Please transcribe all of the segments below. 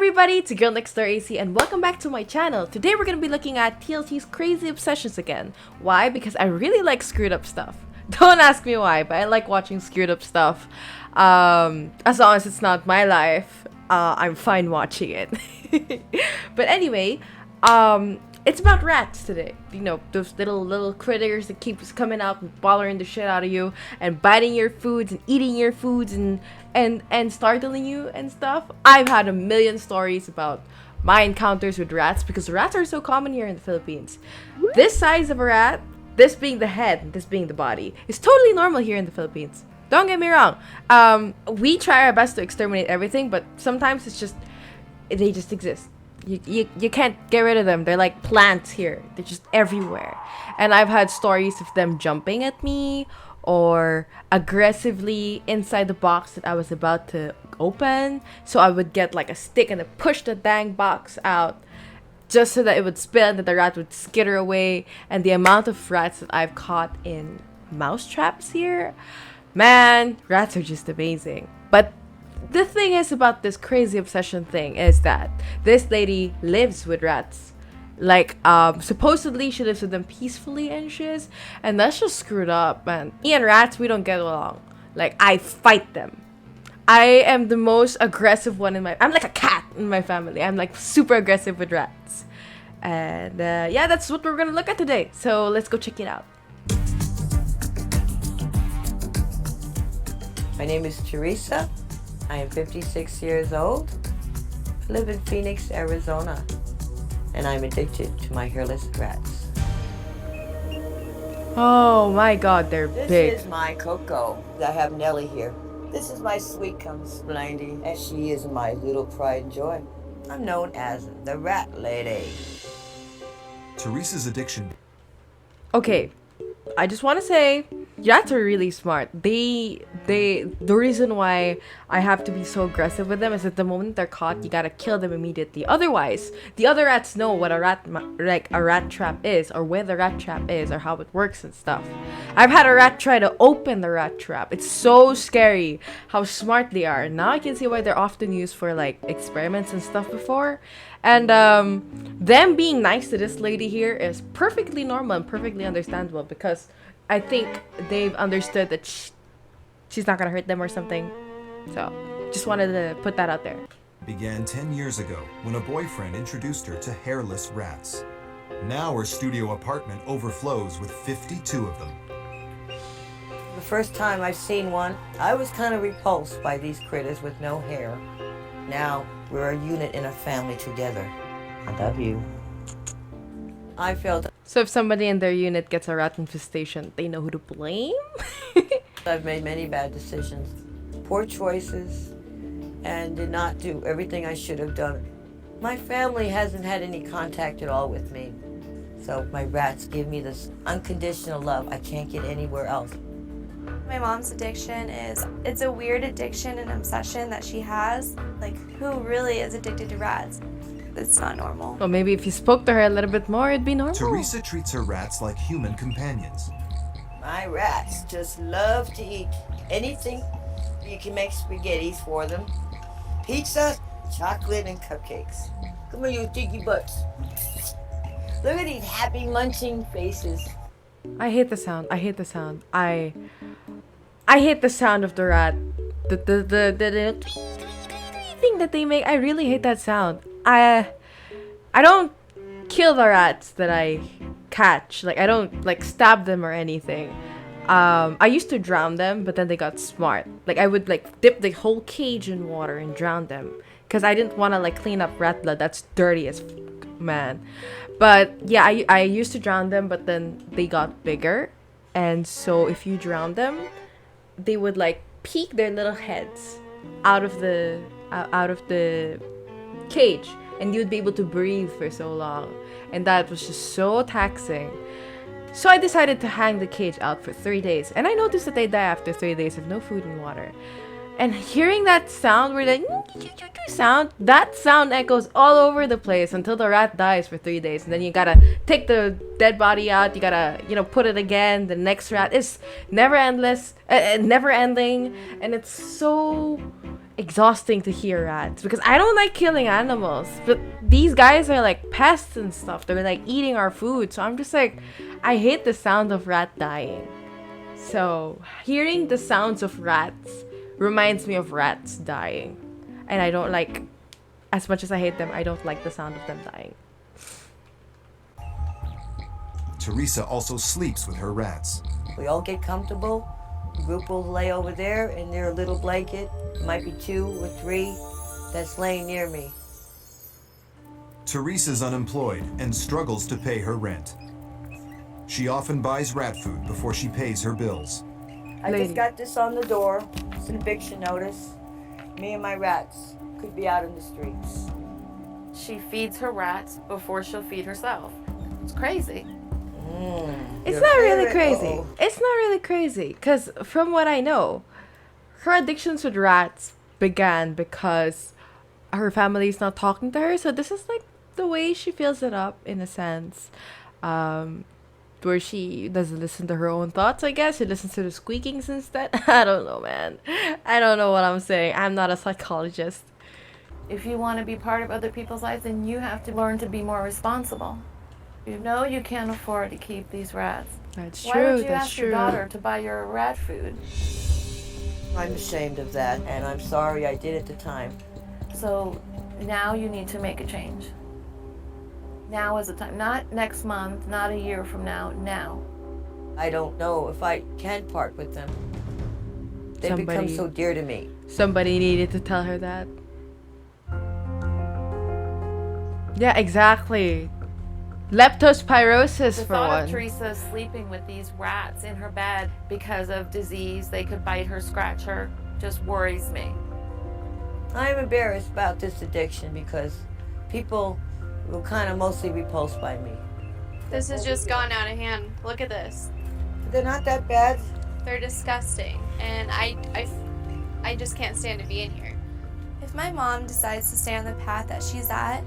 everybody, it's your girl next door AC and welcome back to my channel. Today we're going to be looking at TLC's crazy obsessions again. Why? Because I really like screwed up stuff. Don't ask me why, but I like watching screwed up stuff. As long as it's not my life, I'm fine watching it. But anyway, it's about rats today. You know, those little critters that keeps coming out and bothering the shit out of you and biting your foods and eating your foods and startling you and stuff. I've had a million stories about my encounters with rats because rats are so common here in the Philippines. This size of a rat, this being the head, this being the body, is totally normal here in the Philippines. Don't get me wrong. We try our best to exterminate everything, but sometimes it's just, they just exist. You can't get rid of them. They're like plants here. They're just everywhere. And I've had stories of them jumping at me or aggressively inside the box that I was about to open. So I would get like a stick and then push the dang box out just so that it would spill and that the rat would skitter away. And the amount of rats that I've caught in mouse traps here, man, rats are just amazing. But the thing is about this crazy obsession thing is that this lady lives with rats. Like, supposedly she lives with them peacefully and shit. And that's just screwed up, man. Me and rats, we don't get along. Like, I fight them. I am the most aggressive one I'm like a cat in my family. I'm like super aggressive with rats. And yeah, that's what we're gonna look at today. So let's go check it out. My name is Teresa. I am 56 years old. I live in Phoenix, Arizona, and I'm addicted to my hairless rats. Oh my god, they're This big. is my Coco. I have Nellie here. This is my sweet comes Blindy, and she is my little pride and joy. I'm known as the Rat Lady. Teresa's addiction. Okay, I just want to say rats are really smart. The reason why I have to be so aggressive with them is that the moment they're caught, you gotta kill them immediately. Otherwise, the other rats know what a rat trap is, or where the rat trap is, or how it works and stuff. I've had a rat try to open the rat trap. It's so scary how smart they are. Now I can see why they're often used for like experiments and stuff before. And them being nice to this lady here is perfectly normal and perfectly understandable because I think they've understood that she's not gonna hurt them or something. So just wanted to put that out there. Began 10 years ago when a boyfriend introduced her to hairless rats. Now her studio apartment overflows with 52 of them. The first time I've seen one, I was kind of repulsed by these critters with no hair. Now we're a unit in a family together. I love you. I felt So if somebody in their unit gets a rat infestation, they know who to blame? I've made many bad decisions, poor choices, and did not do everything I should have done. My family hasn't had any contact at all with me. So my rats give me this unconditional love I can't get anywhere else. My mom's addiction it's a weird addiction and obsession that she has. Like, who really is addicted to rats? It's not normal. Well, maybe if you spoke to her a little bit more, it'd be normal. Teresa treats her rats like human companions. My rats just love to eat anything. You can make spaghettis for them. Pizza, chocolate, and cupcakes. Come on, you sticky butts. Look at these happy munching faces. I hate the sound. I hate the sound. I hate the sound of the rat. The thing that they make. I really hate that sound. I don't kill the rats that I catch. Like, I don't like stab them or anything. I used to drown them, but then they got smart. Like, I would like dip the whole cage in water and drown them because I didn't want to like clean up rat blood. That's dirty as man. But yeah, I used to drown them, but then they got bigger, and so if you drown them, they would like peek their little heads out of the cage, and you'd be able to breathe for so long, and that was just so taxing. So I decided to hang the cage out for 3 days, and I noticed that they die after 3 days of no food and water. And hearing that sound, where the sound, that sound echoes all over the place until the rat dies for 3 days. And then you gotta take the dead body out. You gotta, put it again. The next rat is never ending. And it's so exhausting to hear rats because I don't like killing animals, but these guys are like pests and stuff. They're like eating our food, so I'm just like, I hate the sound of rat dying. So hearing the sounds of rats reminds me of rats dying, and I don't like, as much as I hate them, I don't like the sound of them dying. Teresa also sleeps with her rats. We all get comfortable. The group will lay over there in their little blanket. It might be 2 or 3 that's laying near me. Teresa's unemployed and struggles to pay her rent. She often buys rat food before she pays her bills. I Lady. just got this on the door. It's an eviction notice. Me and my rats could be out in the streets. She feeds her rats before she'll feed herself. It's crazy. It's Your not really favorite- crazy. uh-oh. It's not really crazy because from what I know, her addictions with rats began because her family is not talking to her. So this is like the way she fills it up in a sense, where she doesn't listen to her own thoughts. I guess she listens to the squeakings instead. I don't know, man. I don't know what I'm saying. I'm not a psychologist. If you want to be part of other people's lives, then you have to learn to be more responsible. You know you can't afford to keep these rats. That's Why true. would you That's ask true. your daughter to buy your rat food? I'm ashamed of that, and I'm sorry I did at the time. So now you need to make a change. Now is the time. Not next month, not a year from now, now. I don't know if I can part with them. They become Somebody- so dear to me. Somebody needed to tell her that. Yeah, exactly. Leptospirosis The for thought one. of Teresa sleeping with these rats in her bed because of disease, they could bite her, scratch her, just worries me. I am embarrassed about this addiction because people will kind of mostly repulsed by me. This has just gone out of hand. Look at this. They're not that bad. They're disgusting. And I just can't stand to be in here. If my mom decides to stay on the path that she's at,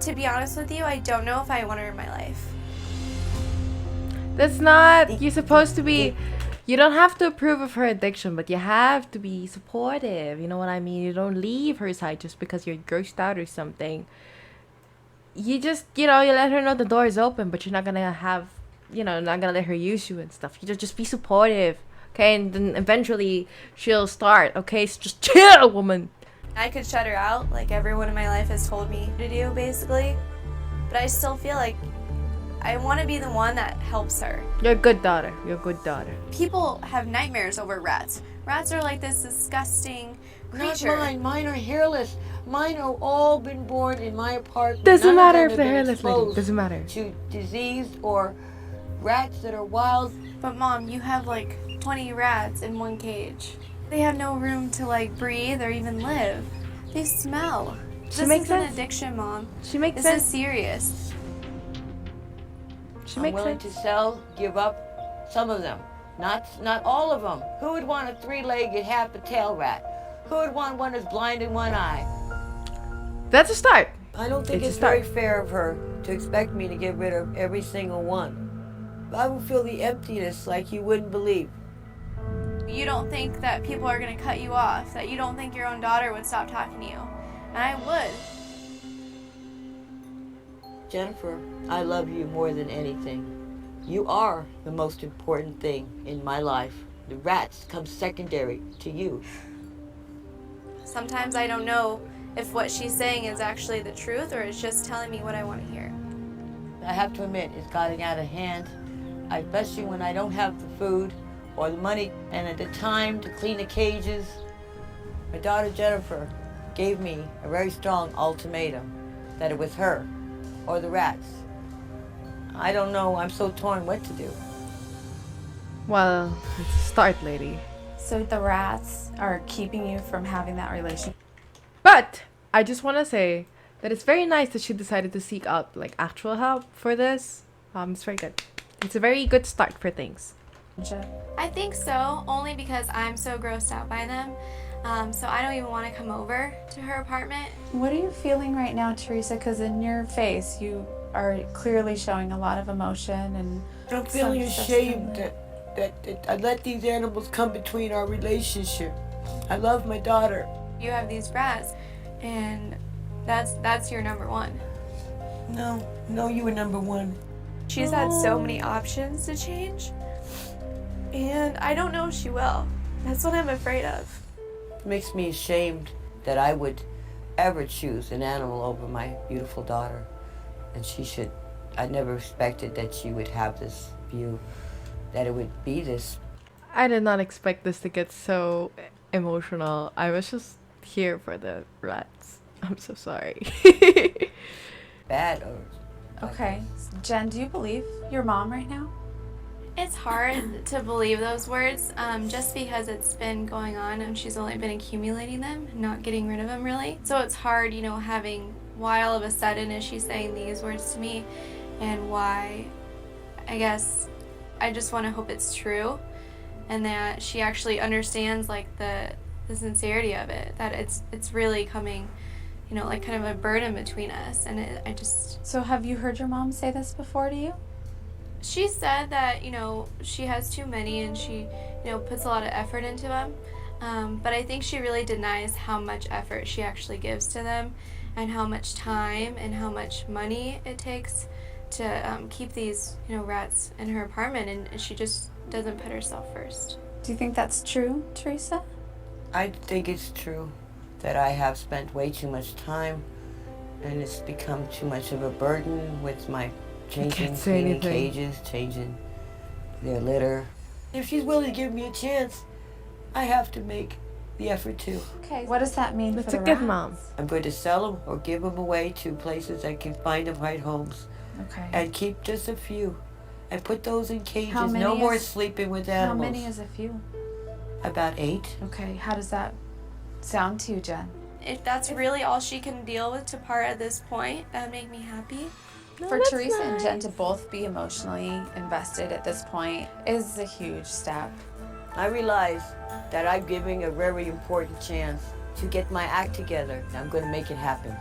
to be honest with you, I don't know if I want her in my life. That's not. You're supposed to be. You don't have to approve of her addiction, but you have to be supportive. You know what I mean? You don't leave her side just because you're grossed out or something. You just, you let her know the door is open, but you're not gonna have, not gonna let her use you and stuff. You just be supportive, okay? And then eventually she'll start, okay? So just chill, woman. I could shut her out, like everyone in my life has told me to do, basically. But I still feel like I want to be the one that helps her. You're a good daughter. You're a good daughter. People have nightmares over rats. Rats are like this disgusting Not creature. mine. Mine are hairless. Mine are all been born in my apartment. Doesn't None of matter them if have they're been hairless, lady. exposed Doesn't matter. to disease or rats that are wild. But Mom, you have like 20 rats in one cage. They have no room to like breathe or even live. They smell. She This makes is an sense. addiction, Mom. She makes This sense. is serious. She I'm makes willing sense. to sell, give up some of them. Not all of them. Who would want a 3-legged, half a tail rat? Who would want one that's blind in one eye? That's a start. I don't think It's a it's very start. fair of her to expect me to get rid of every single one. I would feel the emptiness like you wouldn't believe. You don't think that people are going to cut you off, that you don't think your own daughter would stop talking to you. And I would. Jennifer, I love you more than anything. You are the most important thing in my life. The rats come secondary to you. Sometimes I don't know if what she's saying is actually the truth or it's just telling me what I want to hear. I have to admit, it's gotten out of hand, especially when I don't have the food or the money and at the time to clean the cages. My daughter Jennifer gave me a very strong ultimatum that it was her or the rats. I don't know, I'm so torn what to do. Well, it's a start, lady. So the rats are keeping you from having that relationship. But I just want to say that it's very nice that she decided to seek out like actual help for this. It's very good. It's a very good start for things. I think so, only because I'm so grossed out by them. So I don't even want to come over to her apartment. What are you feeling right now, Teresa? Because in your face, you are clearly showing a lot of emotion and I'm feeling some ashamed disgust. that I let these animals come between our relationship. I love my daughter. You have these rats, and that's your number one. No, you were number one. She's had so many options to change, and I don't know if she will. That's what I'm afraid of. It makes me ashamed that I would ever choose an animal over my beautiful daughter. And I never expected that she would have this view, that it would be this. I did not expect this to get so emotional. I was just here for the rats. I'm so sorry. Bad or Okay. Jen, do you believe your mom right now? It's hard to believe those words, just because it's been going on and she's only been accumulating them, not getting rid of them really. So it's hard, having why all of a sudden is she saying these words to me, and why. I guess I just want to hope it's true, and that she actually understands like the sincerity of it, that it's really coming, like kind of a burden between us, and I just. So have you heard your mom say this before to you? She said that, she has too many and she, puts a lot of effort into them. But I think she really denies how much effort she actually gives to them, and how much time and how much money it takes to keep these, rats in her apartment, and she just doesn't put herself first. Do you think that's true, Teresa? I think it's true that I have spent way too much time, and it's become too much of a burden with my changing, cleaning cages, changing their litter. If she's willing to give me a chance, I have to make the effort too. Okay. What does that mean That's for a the good rats? mom. I'm going to sell them or give them away to places that can find them right homes, Okay. and keep just a few, and put those in cages. How many No more is- sleeping with How animals. many is a few? About 8. Okay. How does that sound to you, Jen? If that's really all she can deal with to part at this point, that would make me happy. For that's Teresa and Jen nice. to both be emotionally invested at this point is a huge step. I realize that I'm giving a very important chance to get my act together, and I'm going to make it happen.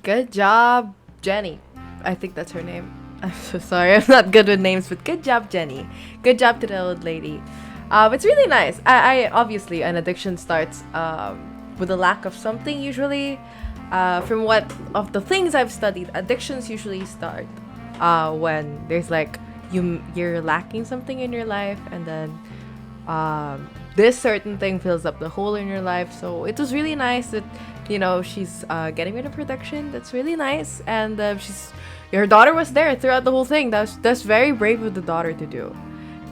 Good job, Jenny. I think that's her name. I'm so sorry. I'm not good with names, but good job, Jenny. Good job to the old lady. It's really nice. I obviously, an addiction starts with a lack of something usually. From what of the things I've studied, addictions usually start when there's like you're lacking something in your life, and then this certain thing fills up the hole in your life. So it was really nice that she's getting rid of her addiction. That's really nice, and her daughter was there throughout the whole thing. That's very brave of the daughter to do.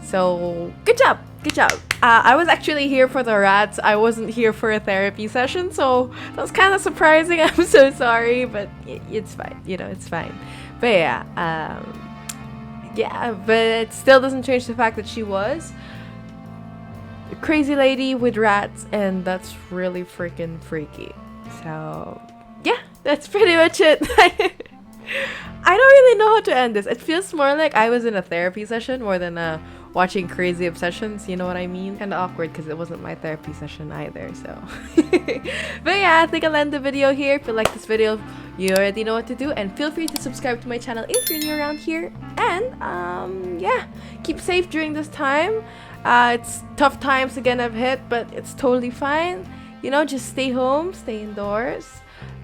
So good job. I was actually here for the rats. I wasn't here for a therapy session, so that was kind of surprising. I'm so sorry, but it's fine. It's fine. But yeah, but it still doesn't change the fact that she was a crazy lady with rats, and that's really freaking freaky. So yeah, that's pretty much it. I don't really know how to end this. It feels more like I was in a therapy session more than watching Crazy Obsessions, you know what I mean? Kind of awkward because it wasn't my therapy session either, so. But yeah, I think I'll end the video here. If you like this video, you already know what to do, and feel free to subscribe to my channel if you're new around here. And yeah, keep safe during this time. It's tough times again I've hit, but it's totally fine. Just stay home, stay indoors.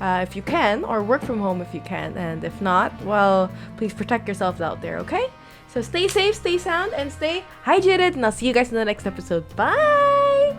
If you can, or work from home if you can, and if not, well, please protect yourselves out there, okay? So stay safe, stay sound, and stay hydrated, and I'll see you guys in the next episode. Bye!